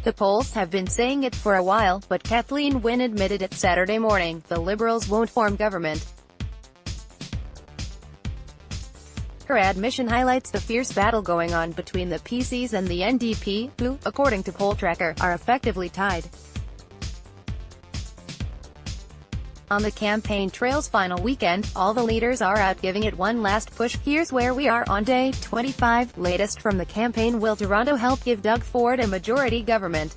The polls have been saying it for a while, but Kathleen Wynne admitted it Saturday morning, the Liberals won't form government. Her admission highlights the fierce battle going on between the PCs and the NDP, who, according to Poll Tracker, are effectively tied. On the campaign trail's final weekend, all the leaders are out giving it one last push. Here's where we are on day 25. Latest from the campaign: Will Toronto help give Doug Ford a majority government?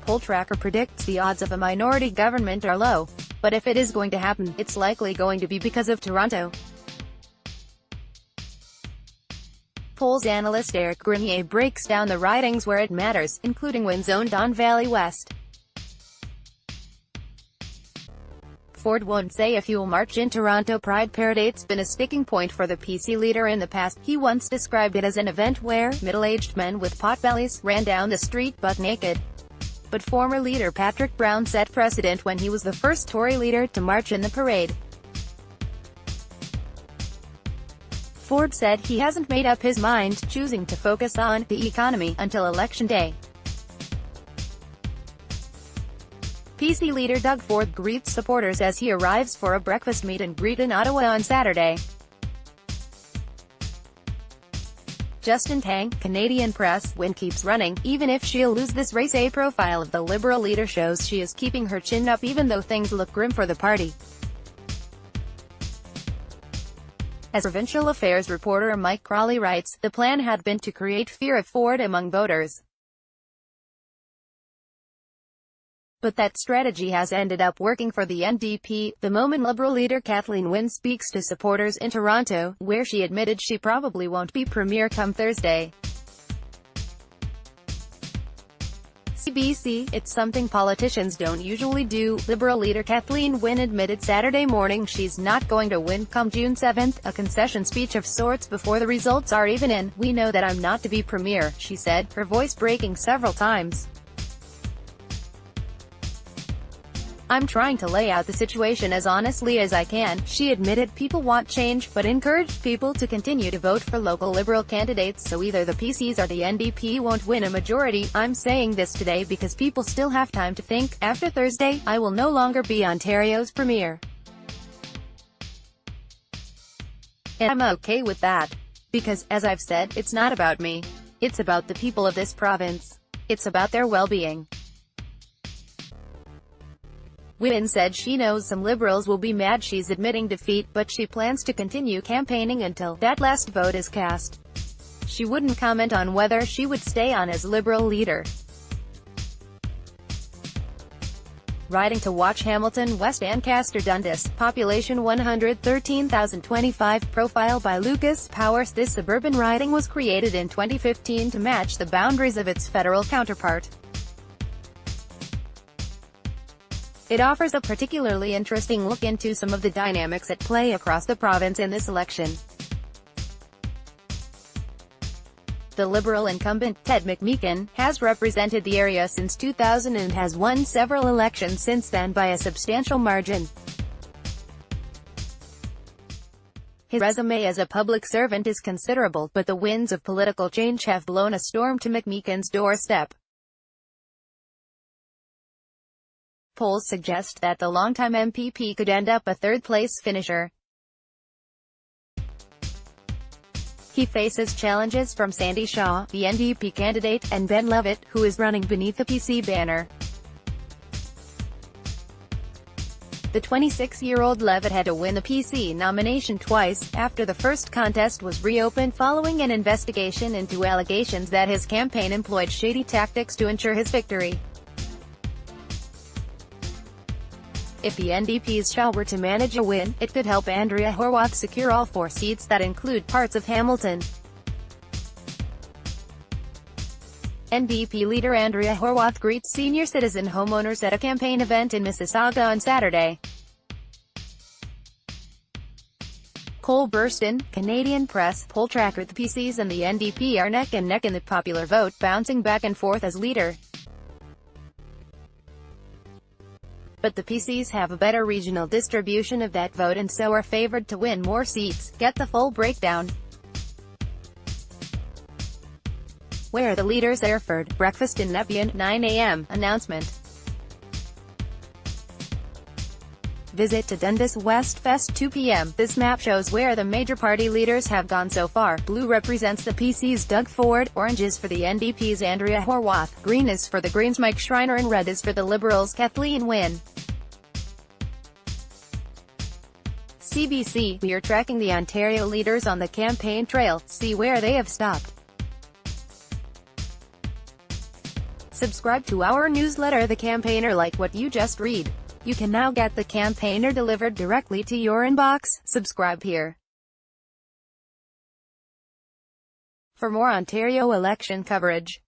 Poll Tracker predicts the odds of a minority government are low. But if it is going to happen, it's likely going to be because of Toronto. Polls analyst Eric Grenier breaks down the ridings where it matters, including Wynne's own Don Valley West. Ford won't say if he'll march in Toronto Pride Parade's been a sticking point for the PC leader in the past. He once described it as an event where middle-aged men with potbellies ran down the street butt naked. But former leader Patrick Brown set precedent when he was the first Tory leader to march in the parade. Ford said he hasn't made up his mind, choosing to focus on the economy until Election Day. PC leader Doug Ford greets supporters as he arrives for a breakfast meet and greet in Ottawa on Saturday. Justin Tang, Canadian Press: Wynne keeps running, even if she'll lose this race. A profile of the Liberal leader shows she is keeping her chin up even though things look grim for the party. As provincial affairs reporter Mike Crawley writes, the plan had been to create fear of Ford among voters. But that strategy has ended up working for the NDP. The moment Liberal leader Kathleen Wynne speaks to supporters in Toronto, where she admitted she probably won't be premier come Thursday. CBC: It's something politicians don't usually do. Liberal leader Kathleen Wynne admitted Saturday morning she's not going to win come June 7th, a concession speech of sorts before the results are even in. "We know that I'm not to be premier," she said, her voice breaking several times. "I'm trying to lay out the situation as honestly as I can," she admitted. People want change, but encouraged people to continue to vote for local Liberal candidates, so either the PCs or the NDP won't win a majority. "I'm saying this today because people still have time to think. After Thursday, I will no longer be Ontario's premier. And I'm okay with that. Because, as I've said, it's not about me. It's about the people of this province. It's about their well-being." Wynne said she knows some Liberals will be mad she's admitting defeat, but she plans to continue campaigning until that last vote is cast. She wouldn't comment on whether she would stay on as Liberal leader. Riding to watch Hamilton West Ancaster Dundas, population 113,025, profile by Lucas Powers. This suburban riding was created in 2015 to match the boundaries of its federal counterpart. It offers a particularly interesting look into some of the dynamics at play across the province in this election. The Liberal incumbent, Ted McMeekin, has represented the area since 2000 and has won several elections since then by a substantial margin. His resume as a public servant is considerable, but the winds of political change have blown a storm to McMeekin's doorstep. Polls suggest that the longtime MPP could end up a third-place finisher. He faces challenges from Sandy Shaw, the NDP candidate, and Ben Levitt, who is running beneath the PC banner. The 26-year-old Levitt had to win the PC nomination twice, after the first contest was reopened following an investigation into allegations that his campaign employed shady tactics to ensure his victory. If the NDP's Shaw were to manage a win, it could help Andrea Horwath secure all 4 seats that include parts of Hamilton. NDP leader Andrea Horwath greets senior citizen homeowners at a campaign event in Mississauga on Saturday. Cole Burston, Canadian Press, Poll Tracker: The PCs and the NDP are neck and neck in the popular vote, bouncing back and forth as leader. But the PCs have a better regional distribution of that vote and so are favored to win more seats. Get the full breakdown. Where the leaders Erford, breakfast in Nepean, 9 a.m., announcement. Visit to Dundas West Fest 2 p.m. This map shows where the major party leaders have gone so far. Blue represents the PC's Doug Ford, orange is for the NDP's Andrea Horwath, green is for the Greens Mike Schreiner and red is for the Liberals' Kathleen Wynne. CBC, we are tracking the Ontario leaders on the campaign trail, see where they have stopped. Subscribe to our newsletter The Campaigner. Like what you just read. You can now get The Campaigner delivered directly to your inbox. Subscribe here. For more Ontario election coverage.